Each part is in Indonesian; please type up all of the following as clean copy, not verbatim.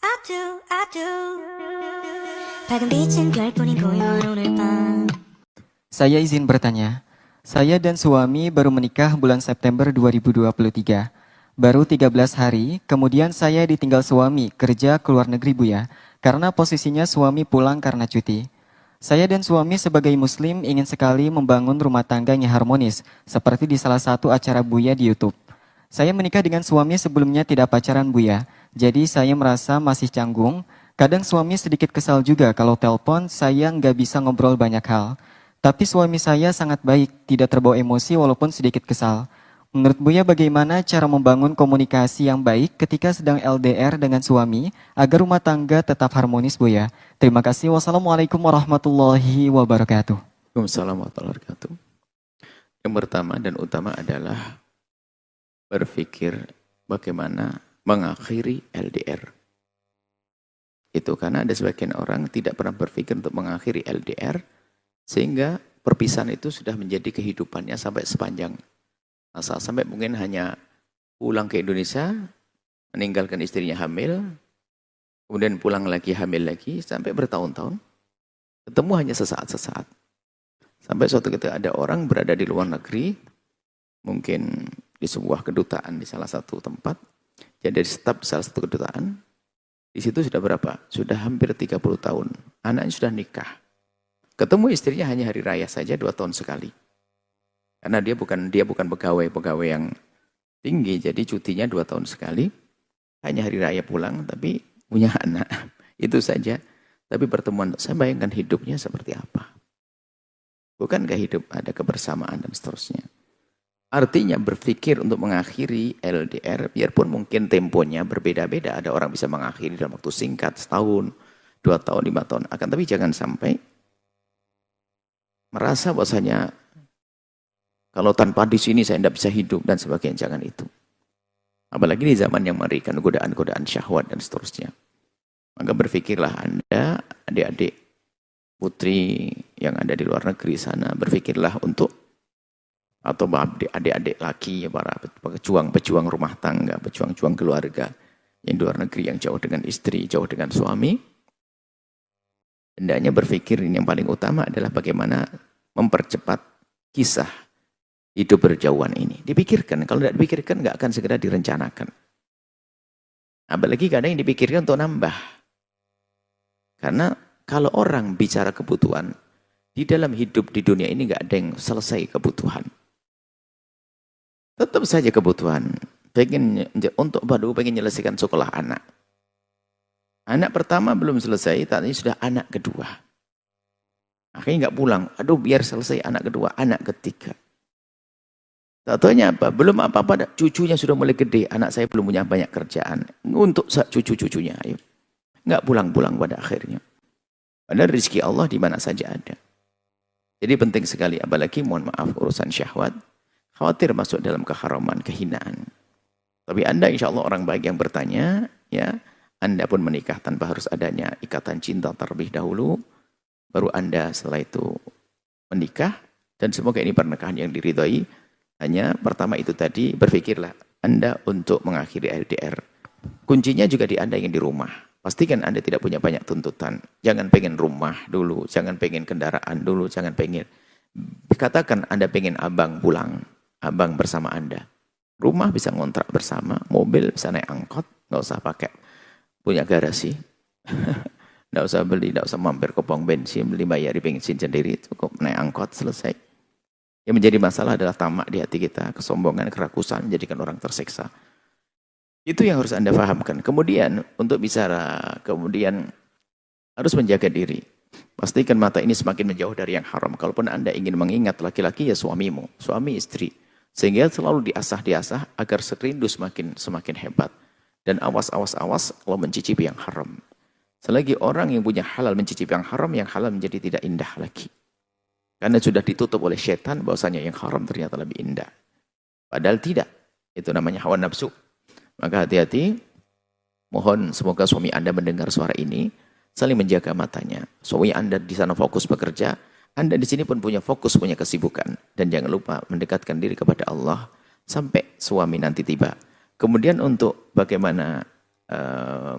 I do. 밝은 빛은 별뿐인 고요한 오늘 밤. Saya izin bertanya. Saya dan suami baru menikah bulan September 2023. Baru 13 hari, kemudian saya ditinggal suami kerja ke luar negeri Buya, karena posisinya suami pulang karena cuti. Saya dan suami sebagai muslim ingin sekali membangun rumah tangga yang harmonis, seperti di salah satu acara Buya di YouTube. Saya menikah dengan suami sebelumnya tidak pacaran Buya, jadi saya merasa masih canggung. Kadang suami sedikit kesal juga kalau telepon saya nggak bisa ngobrol banyak hal. Tapi suami saya sangat baik, tidak terbawa emosi walaupun sedikit kesal. Menurut Buya bagaimana cara membangun komunikasi yang baik ketika sedang LDR dengan suami agar rumah tangga tetap harmonis Buya? Terima kasih. Wassalamualaikum warahmatullahi wabarakatuh. Waalaikumsalam warahmatullahi wabarakatuh. Yang pertama dan utama adalah berpikir bagaimana mengakhiri LDR. Itu karena ada sebagian orang tidak pernah berpikir untuk mengakhiri LDR, sehingga perpisahan itu sudah menjadi kehidupannya sampai sepanjang masa. Sampai mungkin hanya pulang ke Indonesia, meninggalkan istrinya hamil, kemudian pulang lagi hamil lagi, sampai bertahun-tahun. Ketemu hanya sesaat-sesaat. Sampai suatu ketika ada orang berada di luar negeri, mungkin di sebuah kedutaan di salah satu tempat, jadi dari staf salah satu kedutaan, di situ sudah berapa? Sudah hampir 30 tahun. Anaknya sudah nikah. Ketemu istrinya hanya hari raya saja 2 tahun sekali. Karena dia bukan pegawai yang tinggi, jadi cutinya 2 tahun sekali. Hanya hari raya pulang, tapi punya anak. Itu saja. Tapi pertemuan, saya bayangkan hidupnya seperti apa. Bukankah hidup ada kebersamaan dan seterusnya. Artinya berpikir untuk mengakhiri LDR, biarpun mungkin temponya berbeda-beda. Ada orang bisa mengakhiri dalam waktu singkat, setahun, 2 tahun, 5 tahun. Akan tapi jangan sampai merasa bahwasanya kalau tanpa di sini saya tidak bisa hidup dan sebagainya. Jangan itu. Apalagi di zaman yang mengerikan, godaan-godaan syahwat dan seterusnya. Maka berpikirlah Anda, adik-adik putri yang ada di luar negeri sana, berpikirlah untuk, atau adik-adik laki, para pejuang rumah tangga, pejuang keluarga yang di luar negeri, yang jauh dengan istri, jauh dengan suami. Hendaknya berpikir ini yang paling utama adalah bagaimana mempercepat kisah hidup berjauhan ini. Dipikirkan, kalau tidak dipikirkan nggak akan segera direncanakan. Apalagi kadang yang dipikirkan untuk nambah. Karena kalau orang bicara kebutuhan, di dalam hidup di dunia ini nggak ada yang selesai kebutuhan. Tetap saja kebutuhan. Pengen menyelesaikan sekolah anak. Anak pertama belum selesai, tadi sudah anak kedua. Akhirnya nggak pulang. Aduh, biar selesai anak kedua, anak ketiga. Tatonya apa? Belum apa-apa, cucunya sudah mulai gede. Anak saya belum punya banyak kerjaan. Untuk cucu-cucunya, ayo. Nggak pulang-pulang pada akhirnya. Padahal rezeki Allah di mana saja ada. Jadi penting sekali, apalagi mohon maaf urusan syahwat, khawatir masuk dalam keharaman, kehinaan. Tapi Anda insya Allah orang baik yang bertanya, ya, Anda pun menikah tanpa harus adanya ikatan cinta terlebih dahulu, baru Anda setelah itu menikah, dan semoga ini pernikahan yang diridhai. Hanya pertama itu tadi, berpikirlah Anda untuk mengakhiri LDR. Kuncinya juga di Anda yang di rumah. Pastikan Anda tidak punya banyak tuntutan. Jangan pengen rumah dulu, jangan pengen kendaraan dulu, jangan pengen. Katakan Anda pengen abang pulang, abang bersama Anda. Rumah bisa ngontrak bersama, mobil bisa naik angkot, nggak usah pakai punya garasi. Nggak usah beli, nggak usah mampir ke pom bensin, beli bayar di bensin sendiri, cukup naik angkot, selesai. Yang menjadi masalah adalah tamak di hati kita, kesombongan, kerakusan, menjadikan orang tersiksa. Itu yang harus Anda pahamkan. Kemudian, untuk bicara, kemudian harus menjaga diri. Pastikan mata ini semakin menjauh dari yang haram. Kalaupun Anda ingin mengingat laki-laki, ya suamimu, suami istri. Sehingga selalu diasah-diasah agar serindu semakin hebat. Dan awas kalau mencicipi yang haram. Selagi orang yang punya halal mencicipi yang halal menjadi tidak indah lagi. Karena sudah ditutup oleh setan bahwasanya yang haram ternyata lebih indah. Padahal tidak. Itu namanya hawa nafsu. Maka hati-hati. Mohon semoga suami Anda mendengar suara ini. Saling menjaga matanya. Suami Anda di sana fokus bekerja. Anda di sini pun punya fokus, punya kesibukan. Dan jangan lupa mendekatkan diri kepada Allah. Sampai suami nanti tiba. Kemudian untuk bagaimana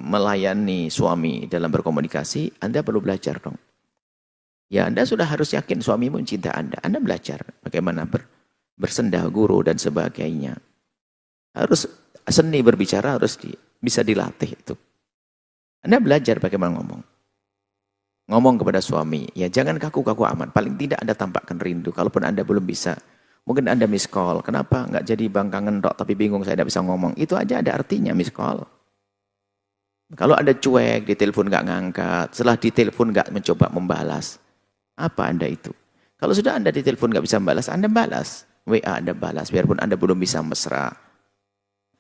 melayani suami dalam berkomunikasi, Anda perlu belajar dong. Ya, Anda sudah harus yakin suamimu mencintai Anda. Anda belajar bagaimana bersendah guru dan sebagainya. Harus seni berbicara harus bisa dilatih itu. Anda belajar bagaimana ngomong. Ngomong kepada suami, ya jangan kaku-kaku amat. Paling tidak Anda tampakkan rindu. Kalaupun Anda belum bisa, mungkin Anda miss call. Kenapa? Nggak jadi bang kangen dok, tapi bingung saya tidak bisa ngomong. Itu aja ada artinya miss call. Kalau Anda cuek, di telepon nggak ngangkat, setelah di telepon nggak mencoba membalas, apa Anda itu? Kalau sudah Anda di telepon nggak bisa membalas, Anda balas. WA Anda balas, biarpun Anda belum bisa mesra.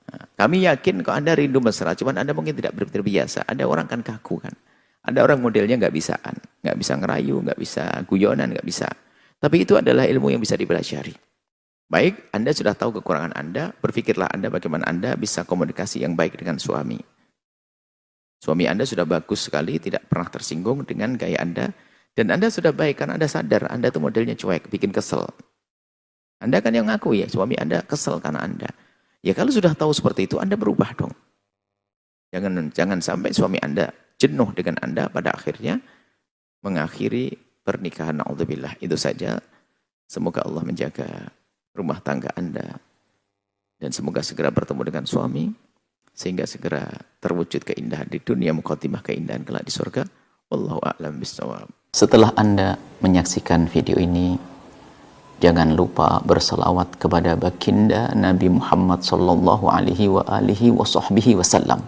Nah, kami yakin kalau Anda rindu mesra, cuman Anda mungkin tidak terbiasa. Ada orang kan kaku kan. Ada orang modelnya nggak bisaan, nggak bisa ngerayu, nggak bisa guyonan, nggak bisa. Tapi itu adalah ilmu yang bisa dipelajari. Baik, Anda sudah tahu kekurangan Anda, berpikirlah Anda bagaimana Anda bisa komunikasi yang baik dengan suami. Suami Anda sudah bagus sekali, tidak pernah tersinggung dengan gaya Anda. Dan Anda sudah baik karena Anda sadar Anda itu modelnya cuek, bikin kesel. Anda kan yang ngaku ya, suami Anda kesel karena Anda. Ya kalau sudah tahu seperti itu, Anda berubah dong. Jangan sampai suami Anda jenuh dengan Anda pada akhirnya mengakhiri pernikahan. Na'udzubillah. Itu saja. Semoga Allah menjaga rumah tangga Anda. Dan semoga segera bertemu dengan suami. Sehingga segera terwujud keindahan di dunia, muqaddimah keindahan kelak di surga. Wallahu a'lam bishawab. Setelah Anda menyaksikan video ini, jangan lupa berselawat kepada baginda Nabi Muhammad sallallahu alaihi wa alihi wa sahbihi wasallam.